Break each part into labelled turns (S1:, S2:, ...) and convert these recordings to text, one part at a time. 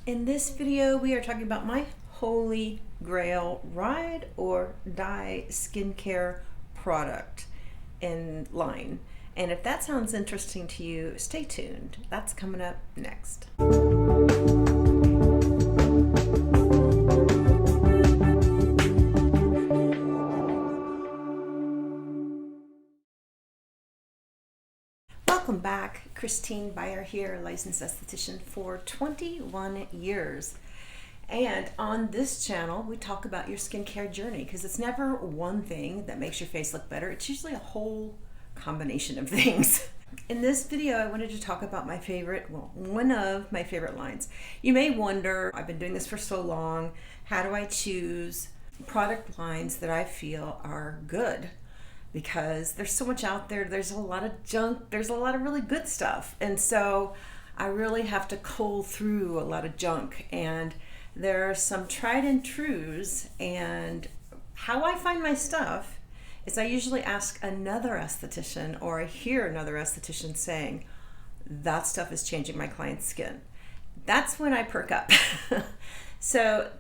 S1: In this video, we are talking about my holy grail ride or die skincare product in line. And if that sounds interesting to you, stay tuned. That's coming up next. Welcome back. Christine Byer here, licensed esthetician for 21 years. And on this channel, we talk about your skincare journey because it's never one thing that makes your face look better. It's usually a whole combination of things. In this video, I wanted to talk about my favorite, one of my favorite lines. You may wonder, I've been doing this for so long, how do I choose product lines that I feel are good? Because there's so much out there, there's a lot of junk, there's a lot of really good stuff. And so I really have to cull through a lot of junk. And there are some tried and trues, and how I find my stuff is I usually ask another esthetician, or I hear another esthetician saying, that stuff is changing my client's skin. That's when I perk up. So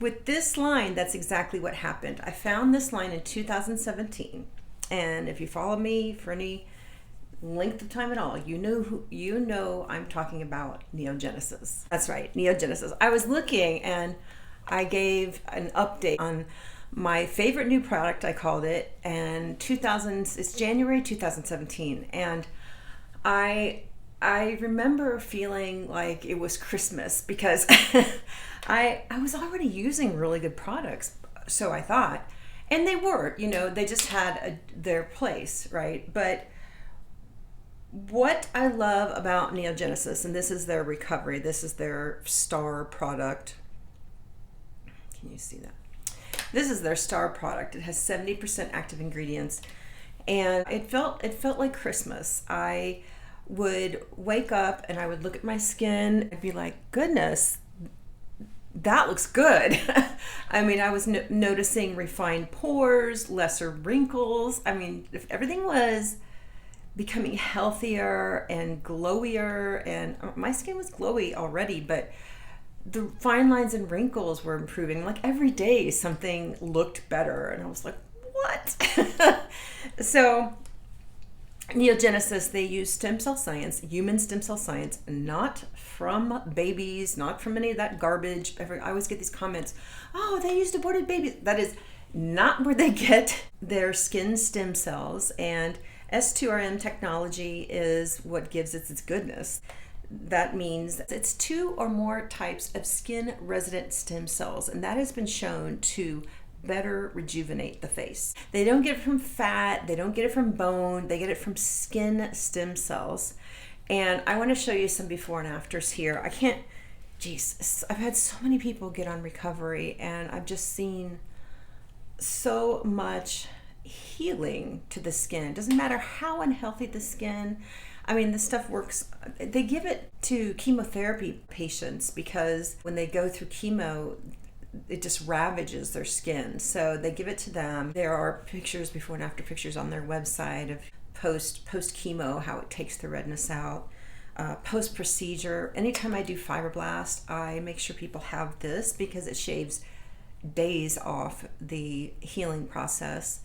S1: with this line, that's exactly what happened. I found this line in 2017. And if you follow me for any length of time at all, you know I'm talking about Neogenesis. That's right, Neogenesis. I was looking and I gave an update on my favorite new product, I called it, and it's January 2017. And I remember feeling like it was Christmas because I was already using really good products, so I thought. And they were, they just had their place, right? But what I love about Neogenesis, and this is their recovery, this is their star product. Can you see that? This is their star product. It has 70% active ingredients, and it felt like Christmas. I would wake up and I would look at my skin and be like, goodness, that looks good. I mean, I was noticing refined pores, lesser wrinkles. I mean, if everything was becoming healthier and glowier, and my skin was glowy already, but the fine lines and wrinkles were improving. Like every day something looked better, and I was like, what? So Neogenesis, they use stem cell science, human stem cell science, not from babies, not from any of that garbage. I always get these comments, oh, they used aborted babies. That is not where they get their skin stem cells, and S2RM technology is what gives it its goodness. That means it's 2 or more types of skin resident stem cells, and that has been shown to better rejuvenate the face. They don't get it from fat, they don't get it from bone, they get it from skin stem cells. And I want to show you some before and afters here. I've had so many people get on recovery, and I've just seen so much healing to the skin. It doesn't matter how unhealthy the skin. I mean, this stuff works. They give it to chemotherapy patients because when they go through chemo, it just ravages their skin. So they give it to them. There are pictures, before and after pictures on their website of post chemo, how it takes the redness out. Post procedure, anytime I do fibroblast, I make sure people have this because it shaves days off the healing process.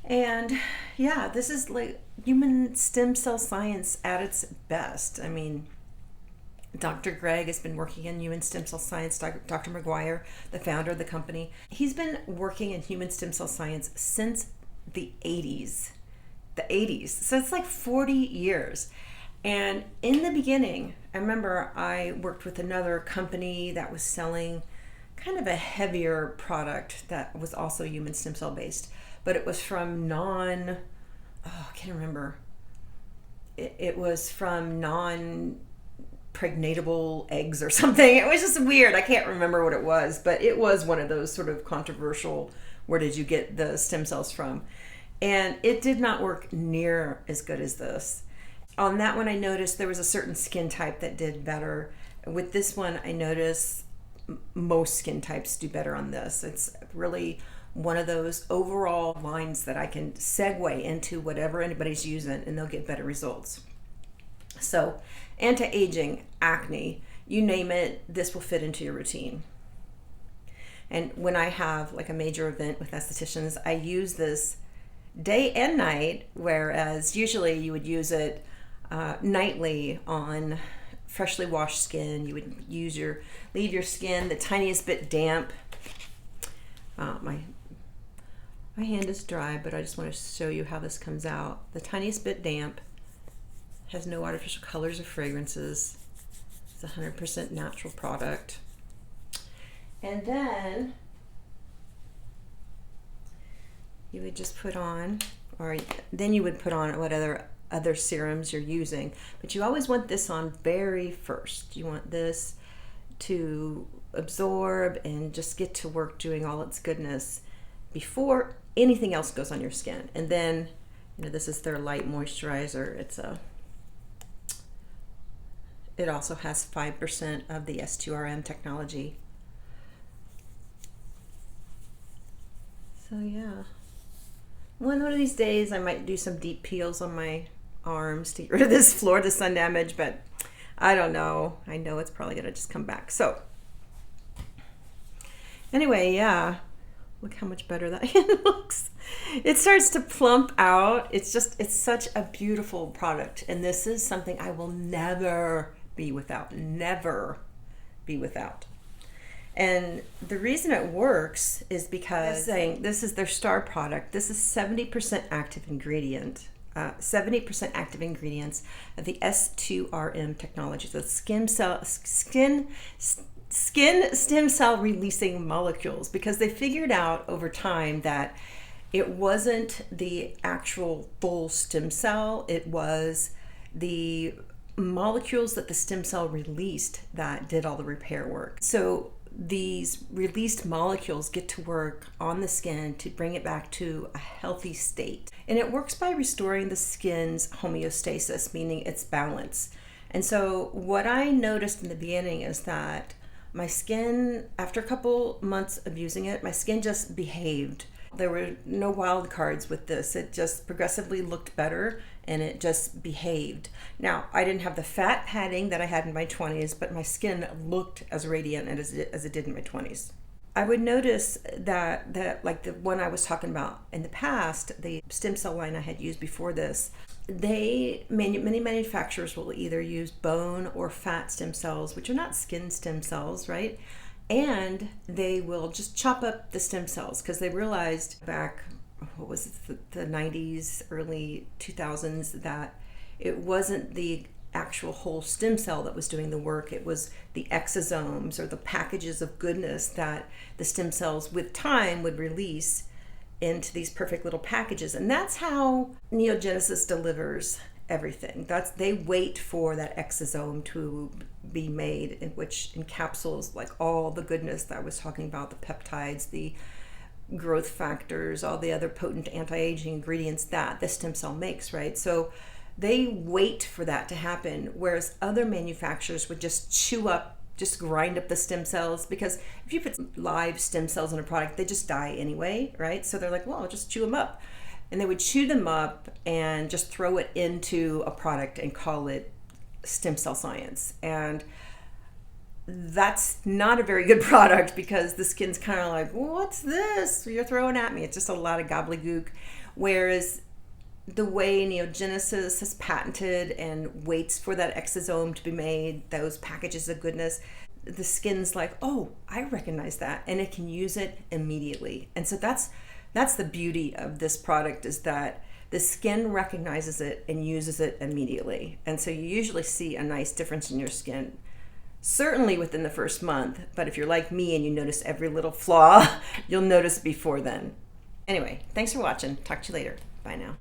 S1: And yeah, this is like human stem cell science at its best. I mean, Dr. Greg has been working in human stem cell science. Dr. McGuire, the founder of the company, he's been working in human stem cell science since the 80s. So it's like 40 years. And in the beginning, I remember I worked with another company that was selling kind of a heavier product that was also human stem cell based, but it was from I can't remember. It was from pregnatable eggs or something. It was just weird. I can't remember what it was, but it was one of those sort of controversial, where did you get the stem cells from? And it did not work near as good as this. On that one, I noticed there was a certain skin type that did better. With this one, I noticed most skin types do better on this. It's really one of those overall lines that I can segue into whatever anybody's using, and they'll get better results. So anti-aging, acne, you name it, this will fit into your routine. And when I have like a major event with estheticians, I use this day and night, whereas usually you would use it nightly on freshly washed skin. You would leave your skin the tiniest bit damp. My hand is dry, but I just want to show you how this comes out. The tiniest bit damp, has no artificial colors or fragrances. It's a 100% natural product. And then you would just put on, or then you would put on what other serums you're using. But you always want this on very first. You want this to absorb and just get to work doing all its goodness before anything else goes on your skin. And then, this is their light moisturizer. It also has 5% of the S2RM technology. So yeah, one of these days I might do some deep peels on my arms to get rid of this Florida sun damage, but I don't know. I know it's probably gonna just come back. So anyway, yeah, look how much better that hand looks. It starts to plump out. It's such a beautiful product, and this is something I will never be without. Never be without. And the reason it works is because this is their star product. This is 70% active ingredient, 70% active ingredients of the S2RM technology. So skin stem cell releasing molecules, because they figured out over time that it wasn't the actual full stem cell, it was the molecules that the stem cell released that did all the repair work. So these released molecules get to work on the skin to bring it back to a healthy state. And it works by restoring the skin's homeostasis, meaning its balance. And so what I noticed in the beginning is that my skin, after a couple months of using it, my skin just behaved. There were no wild cards with this. It just progressively looked better and it just behaved. Now, I didn't have the fat padding that I had in my 20s, but my skin looked as radiant as it did in my 20s. I would notice that like the one I was talking about in the past, the stem cell line I had used before this, many manufacturers will either use bone or fat stem cells, which are not skin stem cells, right? And they will just chop up the stem cells because they realized back, what was it, the 90s, early 2000s, that it wasn't the actual whole stem cell that was doing the work. It was the exosomes, or the packages of goodness that the stem cells with time would release into these perfect little packages. And that's how Neogenesis delivers everything. They wait for that exosome to be made, which encapsulates like all the goodness that I was talking about, the peptides, the growth factors, all the other potent anti-aging ingredients that the stem cell makes, right? So they wait for that to happen, whereas other manufacturers would just grind up the stem cells, because if you put live stem cells in a product, they just die anyway, right? So they're like, well, I'll just chew them up. And they would chew them up and just throw it into a product and call it stem cell science. And that's not a very good product, because the skin's kind of like, what's this you're throwing at me? It's just a lot of gobbledygook. Whereas the way Neogenesis has patented and waits for that exosome to be made, those packages of goodness, the skin's like, oh, I recognize that, and it can use it immediately. And so that's the beauty of this product, is that the skin recognizes it and uses it immediately. And so you usually see a nice difference in your skin, certainly within the first month. But if you're like me and you notice every little flaw, you'll notice before then. Anyway, thanks for watching. Talk to you later. Bye now.